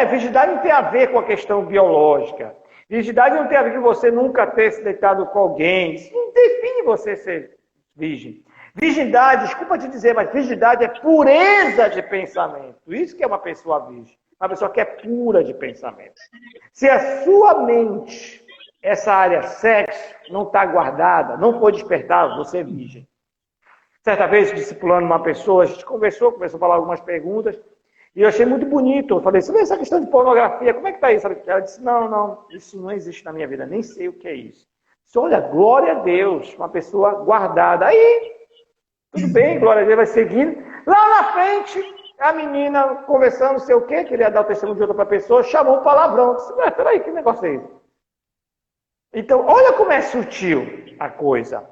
Virgindade não tem a ver com a questão biológica. Virgindade não tem a ver com você nunca ter se deitado com alguém. Isso não define você ser virgem. Virgindade, desculpa te dizer, mas virgindade é pureza de pensamento. Isso que é uma pessoa virgem. Uma pessoa que é pura de pensamento. Se a sua mente, essa área sexo, não está guardada, não foi despertada, você é virgem. Certa vez, discipulando uma pessoa, a gente começou a falar algumas perguntas, e eu achei muito bonito. Eu falei, você vê essa questão de pornografia, como é que está isso? Ela disse, não, isso não existe na minha vida, nem sei o que é isso. Eu disse, olha, glória a Deus, uma pessoa guardada. Aí, tudo bem, glória a Deus, vai seguindo. Lá na frente, a menina conversando, não sei o quê, queria dar o testemunho de outra para a pessoa, chamou um palavrão. Eu disse, peraí, que negócio é esse? Então, olha como é sutil a coisa.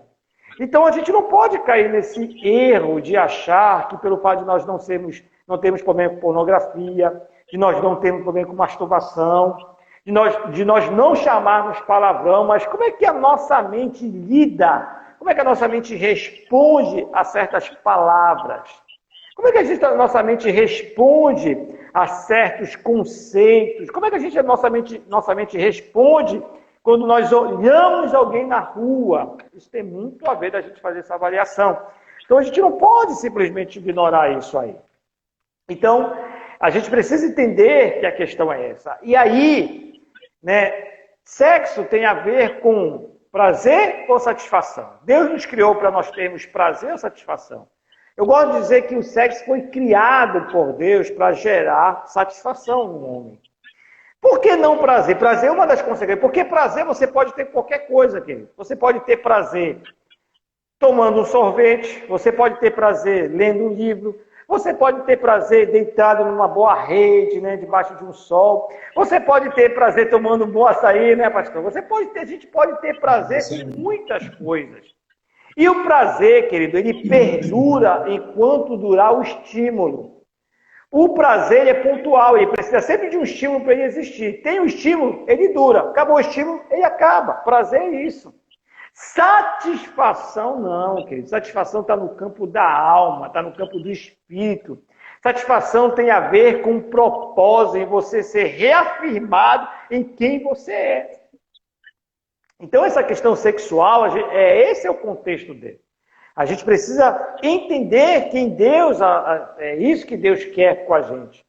Então, a gente não pode cair nesse erro de achar que pelo fato de nós não termos problema com pornografia, de nós não termos problema com masturbação, de nós não chamarmos palavrão, mas como é que a nossa mente lida? Como é que a nossa mente responde a certas palavras? Como é que a nossa mente responde a certos conceitos? Como é que a nossa mente responde quando nós olhamos alguém na rua? Isso tem muito a ver da gente fazer essa avaliação. Então, a gente não pode simplesmente ignorar isso aí. Então, a gente precisa entender que a questão é essa. E aí, né, sexo tem a ver com prazer ou satisfação? Deus nos criou para nós termos prazer ou satisfação? Eu gosto de dizer que o sexo foi criado por Deus para gerar satisfação no homem. Por que não prazer? Prazer é uma das consequências. Porque prazer você pode ter qualquer coisa, querido. Você pode ter prazer tomando um sorvete, você pode ter prazer lendo um livro, você pode ter prazer deitado numa boa rede, né, debaixo de um sol. Você pode ter prazer tomando um bom açaí, né, pastor? A gente pode ter prazer com muitas coisas. E o prazer, querido, ele perdura enquanto durar o estímulo. O prazer é pontual, ele precisa sempre de um estímulo para ele existir. Tem um estímulo, ele dura. Acabou o estímulo, ele acaba. Prazer é isso. Satisfação não, querido. Satisfação está no campo da alma, está no campo do espírito. Satisfação tem a ver com o propósito, em você ser reafirmado em quem você é. Então, essa questão sexual, esse é o contexto dele. A gente precisa entender quem Deus, é isso que Deus quer com a gente.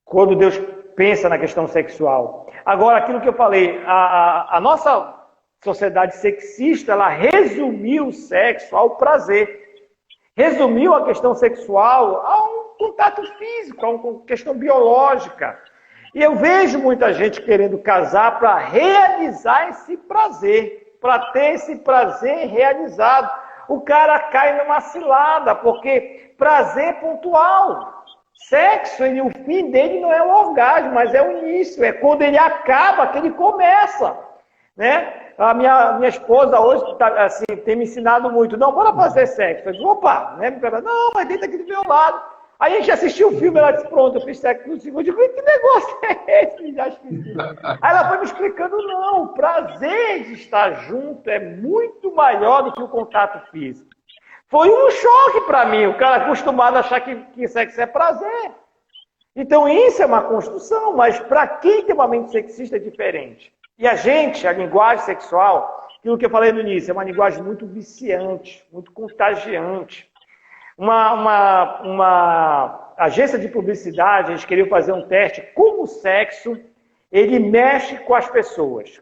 Quando Deus pensa na questão sexual. Agora, aquilo que eu falei, a nossa sociedade sexista, ela resumiu o sexo ao prazer. Resumiu a questão sexual a um contato físico, a uma questão biológica. E eu vejo muita gente querendo casar para realizar esse prazer, para ter esse prazer realizado. O cara cai numa cilada, porque prazer é pontual. Sexo, o fim dele não é o orgasmo, mas é o início. É quando ele acaba que ele começa. Né? A minha esposa hoje assim, tem me ensinado muito. Não, bora fazer sexo. Eu digo, opa, né? Não, mas deita aqui do meu lado. Aí a gente assistiu o filme, ela disse, pronto, eu fiz sexo no segundo. Eu digo, que negócio é esse? Já esqueci. Aí ela foi me explicando, não, o prazer de estar junto é muito maior do que o contato físico. Foi um choque para mim, o cara acostumado a achar que sexo é prazer. Então isso é uma construção, mas para quem tem uma mente sexista é diferente. E a linguagem sexual, aquilo que eu falei no início, é uma linguagem muito viciante, muito contagiante. Uma agência de publicidade, a gente queria fazer um teste, como o sexo, ele mexe com as pessoas.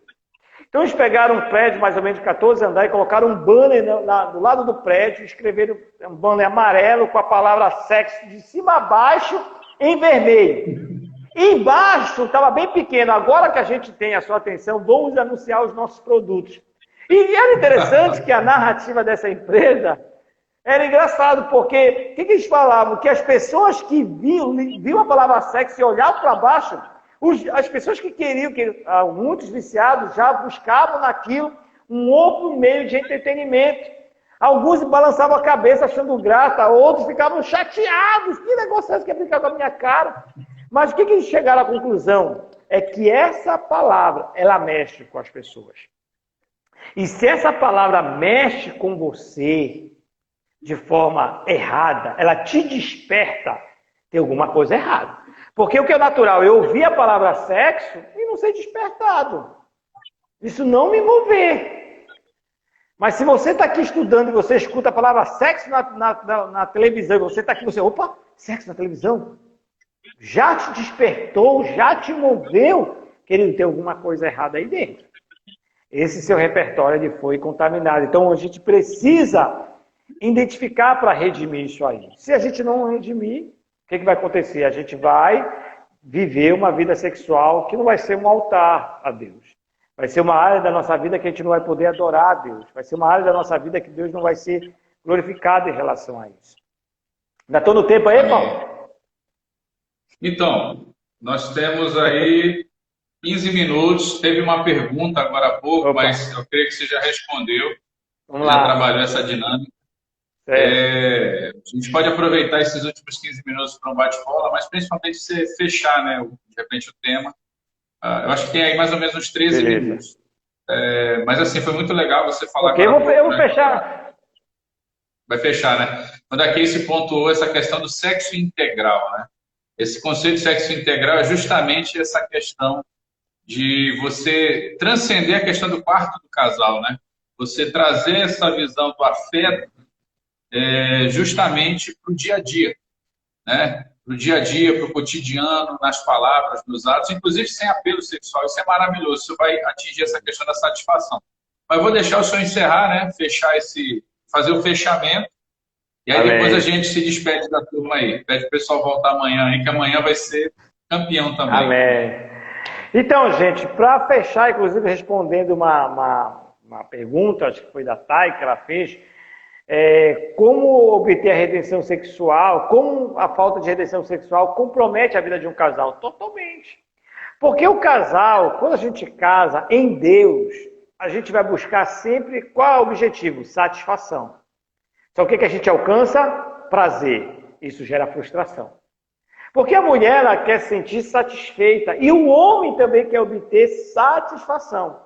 Então eles pegaram um prédio mais ou menos de 14 andares e colocaram um banner do lado do prédio, escreveram um banner amarelo com a palavra sexo de cima a baixo em vermelho. E embaixo estava bem pequeno, agora que a gente tem a sua atenção, vamos anunciar os nossos produtos. E era interessante que a narrativa dessa empresa era engraçado, porque o que eles falavam? Que as pessoas que viam a palavra sexo e olhavam para baixo, as pessoas que queriam, muitos viciados já buscavam naquilo um outro meio de entretenimento. Alguns balançavam a cabeça achando graça, outros ficavam chateados. Que negócio é esse que é brincar com a minha cara? Mas o que eles chegaram à conclusão? É que essa palavra, ela mexe com as pessoas. E se essa palavra mexe com você de forma errada, ela te desperta, tem alguma coisa errada. Porque o que é natural? Eu ouvi a palavra sexo e não ser despertado. Isso não me mover. Mas se você está aqui estudando e você escuta a palavra sexo na televisão, e você está aqui, opa, sexo na televisão? Já te despertou, já te moveu, querido, tem alguma coisa errada aí dentro. Esse seu repertório ele foi contaminado. Então a gente precisa identificar para redimir isso aí. Se a gente não redimir, o que vai acontecer? A gente vai viver uma vida sexual que não vai ser um altar a Deus. Vai ser uma área da nossa vida que a gente não vai poder adorar a Deus. Vai ser uma área da nossa vida que Deus não vai ser glorificado em relação a isso. Ainda estou no tempo aí, Paulo? Então, nós temos aí 15 minutos. Teve uma pergunta agora há pouco, mas eu creio que você já respondeu. Vamos lá. Já trabalhou essa dinâmica. A gente pode aproveitar esses últimos 15 minutos para um bate-bola, mas principalmente você fechar, né, de repente, o tema. Eu acho que tem aí mais ou menos uns 13 minutos. Mas assim, foi muito legal você falar. Ok, eu vou fechar. Vai fechar, né? Quando aqui se pontuou essa questão do sexo integral, né? Esse conceito de sexo integral é justamente essa questão de você transcender a questão do quarto do casal, né? Você trazer essa visão do afeto justamente para o dia a dia, né? Para o dia a dia, para o cotidiano, nas palavras, nos atos, inclusive sem apelo sexual. Isso é maravilhoso, isso vai atingir essa questão da satisfação. Mas eu vou deixar o senhor encerrar, né? Fazer o fechamento. E aí depois a gente se despede da turma aí. Pede o pessoal voltar amanhã aí, que amanhã vai ser campeão também. Amém. Então, gente, para fechar, inclusive respondendo uma pergunta, acho que foi da Thay que ela fez, como obter a redenção sexual, como a falta de redenção sexual compromete a vida de um casal? Totalmente. Porque o casal, quando a gente casa em Deus, a gente vai buscar sempre qual é o objetivo? Satisfação. Então, o que a gente alcança? Prazer. Isso gera frustração. Porque a mulher ela quer se sentir satisfeita e o homem também quer obter satisfação.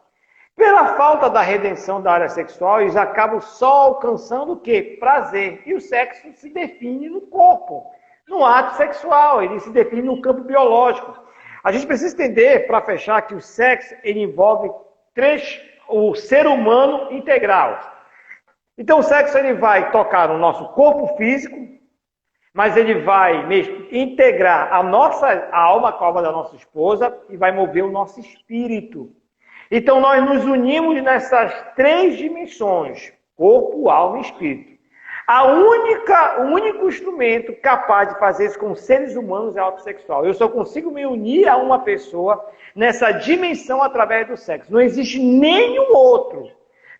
Pela falta da redenção da área sexual, eles acabam só alcançando o quê? Prazer. E o sexo se define no corpo, no ato sexual, ele se define no campo biológico. A gente precisa entender, para fechar, que o sexo ele envolve o ser humano integral. Então o sexo ele vai tocar no nosso corpo físico, mas ele vai mesmo integrar a alma com a alma da nossa esposa e vai mover o nosso espírito. Então nós nos unimos nessas 3 dimensões, corpo, alma e espírito. O único instrumento capaz de fazer isso com seres humanos é o ato sexual. Eu só consigo me unir a uma pessoa nessa dimensão através do sexo. Não existe nenhum outro.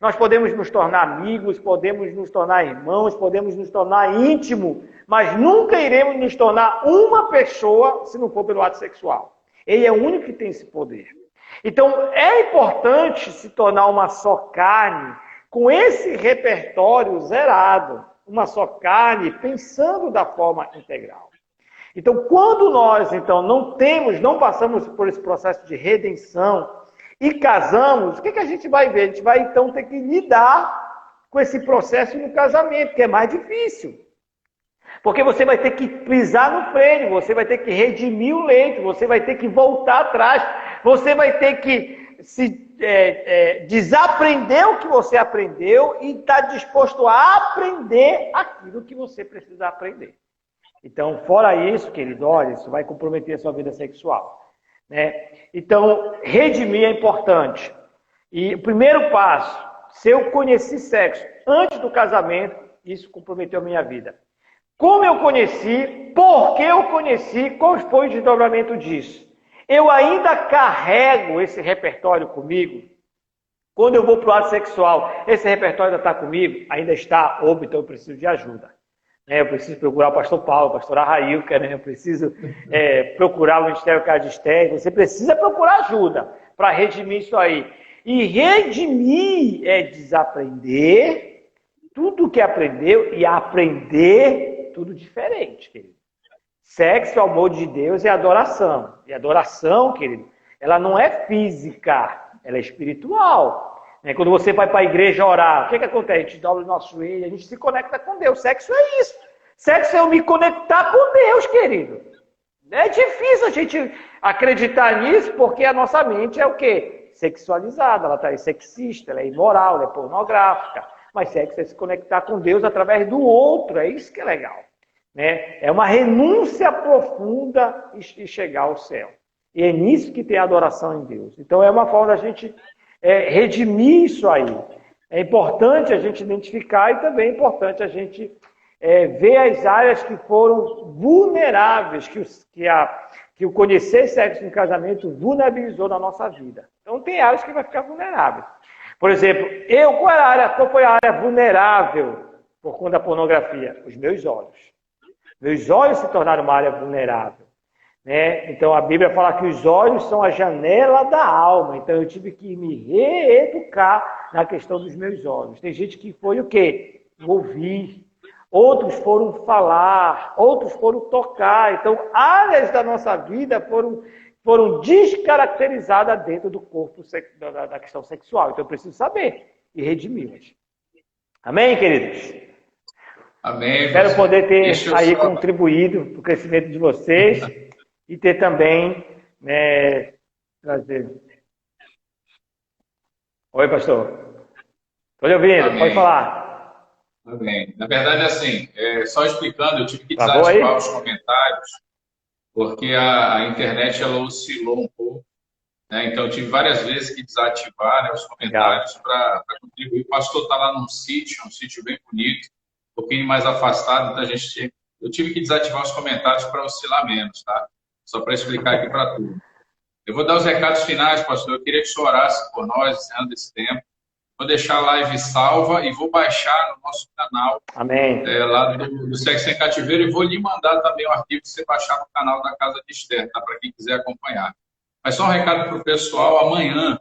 Nós podemos nos tornar amigos, podemos nos tornar irmãos, podemos nos tornar íntimos, mas nunca iremos nos tornar uma pessoa se não for pelo ato sexual. Ele é o único que tem esse poder. Então, é importante se tornar uma só carne com esse repertório zerado. Uma só carne, pensando da forma integral. Então, quando nós não passamos por esse processo de redenção e casamos, o que a gente vai ver? A gente vai, então, ter que lidar com esse processo no casamento, que é mais difícil. Porque você vai ter que pisar no freio, você vai ter que redimir o leito, você vai ter que voltar atrás, você vai ter que desaprender o que você aprendeu e estar disposto a aprender aquilo que você precisa aprender. Então, fora isso, querido, olha, isso vai comprometer a sua vida sexual. Né? Então, redimir é importante. E o primeiro passo, se eu conheci sexo antes do casamento, isso comprometeu a minha vida. Como eu conheci, por que eu conheci, qual foi o desdobramento disso? Eu ainda carrego esse repertório comigo. Quando eu vou para o ato sexual, esse repertório ainda está comigo? Ainda está, ou então eu preciso de ajuda. Eu preciso procurar o pastor Paulo, a pastora Railca, né? Eu preciso procurar o Ministério Cadistério. Você precisa procurar ajuda para redimir isso aí. E redimir é desaprender tudo o que aprendeu e aprender tudo diferente, querido. Sexo, ao modo de Deus, é adoração. E adoração, querido, ela não é física, ela é espiritual. Quando você vai para a igreja orar, o que acontece? A gente dobra o nosso joelho, a gente se conecta com Deus. Sexo é isso. Sexo é eu me conectar com Deus, querido. É difícil a gente acreditar nisso, porque a nossa mente é o quê? Sexualizada, ela é sexista, ela é imoral, ela é pornográfica. Mas sexo é se conectar com Deus através do outro, é isso que é legal. É uma renúncia profunda e chegar ao céu. E é nisso que tem a adoração em Deus. Então é uma forma da gente redimir isso aí. É importante a gente identificar e também é importante a gente ver as áreas que foram vulneráveis, que o conhecer sexo no casamento vulnerabilizou na nossa vida. Então tem áreas que vai ficar vulnerável. Por exemplo, qual foi a área vulnerável por conta da pornografia? Os meus olhos. Meus olhos se tornaram uma área vulnerável. Então a Bíblia fala que os olhos são a janela da alma. Então eu tive que me reeducar na questão dos meus olhos. Tem gente que foi o quê? Ouvir. Outros foram falar. Outros foram tocar. Então áreas da nossa vida foram descaracterizadas dentro do corpo da questão sexual. Então eu preciso saber e redimi-las. Amém, queridos? Amém. Espero poder ter aí contribuído para o crescimento de vocês e ter também trazer. Oi, pastor. Estou lhe ouvindo, amém. Pode falar. Amém. Na verdade, assim, só explicando, eu tive que desativar os comentários, porque a internet ela oscilou um pouco. Então, eu tive várias vezes que desativar os comentários para contribuir. O pastor está lá num sítio bem bonito, um pouquinho mais afastado, então eu tive que desativar os comentários para oscilar menos, tá? Só para explicar aqui para tudo. Eu vou dar os recados finais, pastor. Eu queria que o senhor orasse por nós, encerrando esse tempo. Vou deixar a live salva e vou baixar no nosso canal. Amém. Lá do Sexo em Cativeiro, e vou lhe mandar também o arquivo para você baixar no canal da Casa de Esther, tá? Para quem quiser acompanhar. Mas só um recado para o pessoal. Amanhã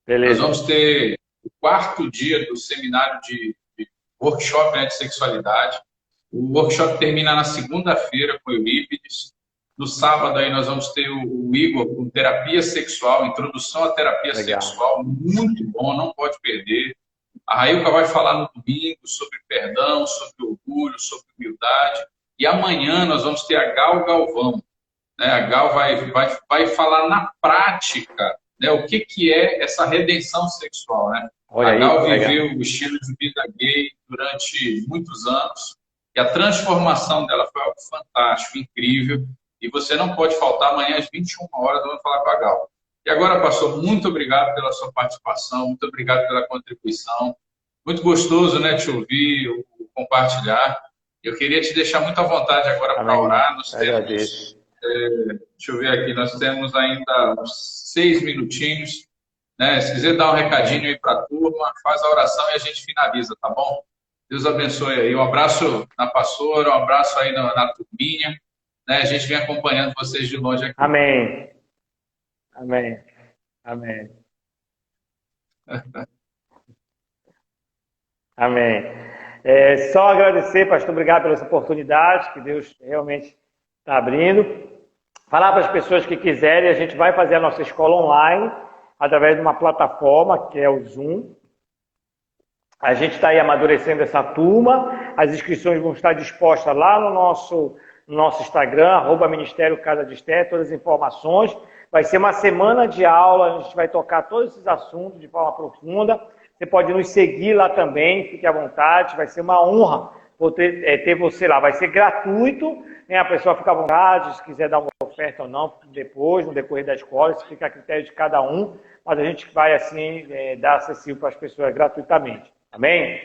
nós vamos ter o 4º dia do seminário de workshop de sexualidade. O workshop termina na segunda-feira com Eurípides. No sábado aí nós vamos ter o Igor com terapia sexual, introdução à terapia Legal. sexual, muito bom, não pode perder. A Railca vai falar no domingo sobre perdão, sobre orgulho, sobre humildade. E amanhã nós vamos ter a Gal Galvão. Né? A Gal vai falar na prática, né, o que é essa redenção sexual. Né? Olha A aí, Gal legal. viveu o estilo de vida gay durante muitos anos. E a transformação dela foi algo fantástico, incrível. E você não pode faltar amanhã às 21 horas, vamos falar com a Gal. E agora, pastor, muito obrigado pela sua participação, muito obrigado pela contribuição. Muito gostoso, né, te ouvir, compartilhar. Eu queria te deixar muito à vontade agora para orar. Nós temos, deixa eu ver aqui, nós temos ainda uns 6 minutinhos. Né? Se quiser dar um recadinho aí para a turma, faz a oração e a gente finaliza, tá bom? Deus abençoe aí. Um abraço na pastora, um abraço aí na turminha. Né? A gente vem acompanhando vocês de longe aqui. Amém. Amém. Amém. Amém. Só agradecer, pastor, obrigado pela essa oportunidade que Deus realmente está abrindo. Falar para as pessoas que quiserem, a gente vai fazer a nossa escola online através de uma plataforma que é o Zoom. A gente está aí amadurecendo essa turma. As inscrições vão estar dispostas lá no nosso Instagram, @Ministério Casa de Esté, todas as informações. Vai ser uma semana de aula, a gente vai tocar todos esses assuntos de forma profunda. Você pode nos seguir lá também, fique à vontade, vai ser uma honra ter você lá. Vai ser gratuito, né? A pessoa fica à vontade, se quiser dar uma oferta ou não, depois, no decorrer da escola, isso fica a critério de cada um, mas a gente vai, assim, dar acessível para as pessoas gratuitamente. Amém?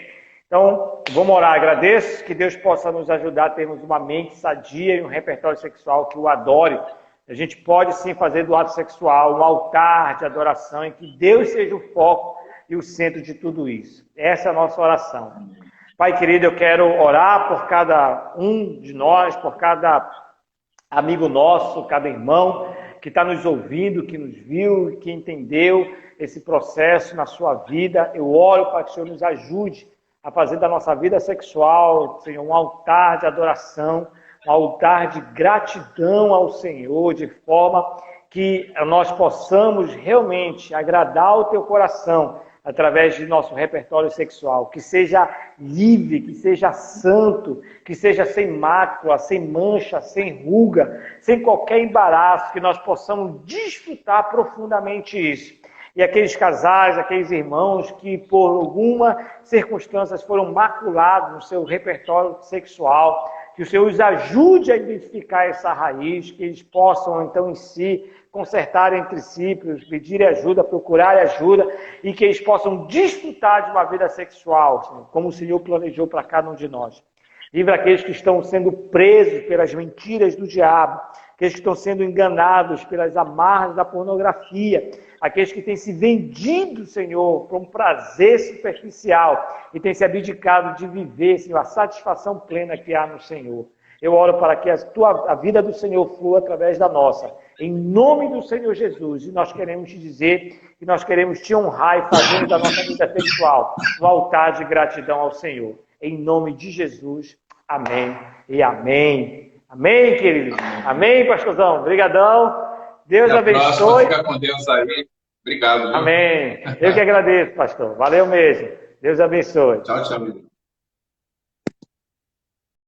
Então, vamos orar. Agradeço que Deus possa nos ajudar a termos uma mente sadia e um repertório sexual que o adore. A gente pode, sim, fazer do ato sexual um altar de adoração em que Deus seja o foco e o centro de tudo isso. Essa é a nossa oração. Pai querido, eu quero orar por cada um de nós, por cada amigo nosso, cada irmão que está nos ouvindo, que nos viu, que entendeu esse processo na sua vida. Eu oro para que o Senhor nos ajude a fazer da nossa vida sexual, Senhor, um altar de adoração, um altar de gratidão ao Senhor, de forma que nós possamos realmente agradar o teu coração através de nosso repertório sexual, que seja livre, que seja santo, que seja sem mácula, sem mancha, sem ruga, sem qualquer embaraço, que nós possamos desfrutar profundamente isso. E aqueles casais, aqueles irmãos que por alguma circunstância foram maculados no seu repertório sexual, que o Senhor os ajude a identificar essa raiz, que eles possam então em si consertar entre si, pedir ajuda, procurar ajuda, e que eles possam desfrutar de uma vida sexual, Senhor, como o Senhor planejou para cada um de nós. Livra aqueles que estão sendo presos pelas mentiras do diabo, aqueles que estão sendo enganados pelas amarras da pornografia, aqueles que têm se vendido, Senhor, para um prazer superficial e têm se abdicado de viver, Senhor, a satisfação plena que há no Senhor. Eu oro para que a vida do Senhor flua através da nossa. Em nome do Senhor Jesus. E nós queremos te dizer que nós queremos te honrar e fazer da nossa vida sexual um altar de gratidão ao Senhor. Em nome de Jesus. Amém e amém. Amém, querido. Amém, pastorzão. Obrigadão. Deus abençoe. Fica com Deus aí. Obrigado. Viu? Amém. Eu que agradeço, pastor. Valeu mesmo. Deus abençoe. Tchau, tchau.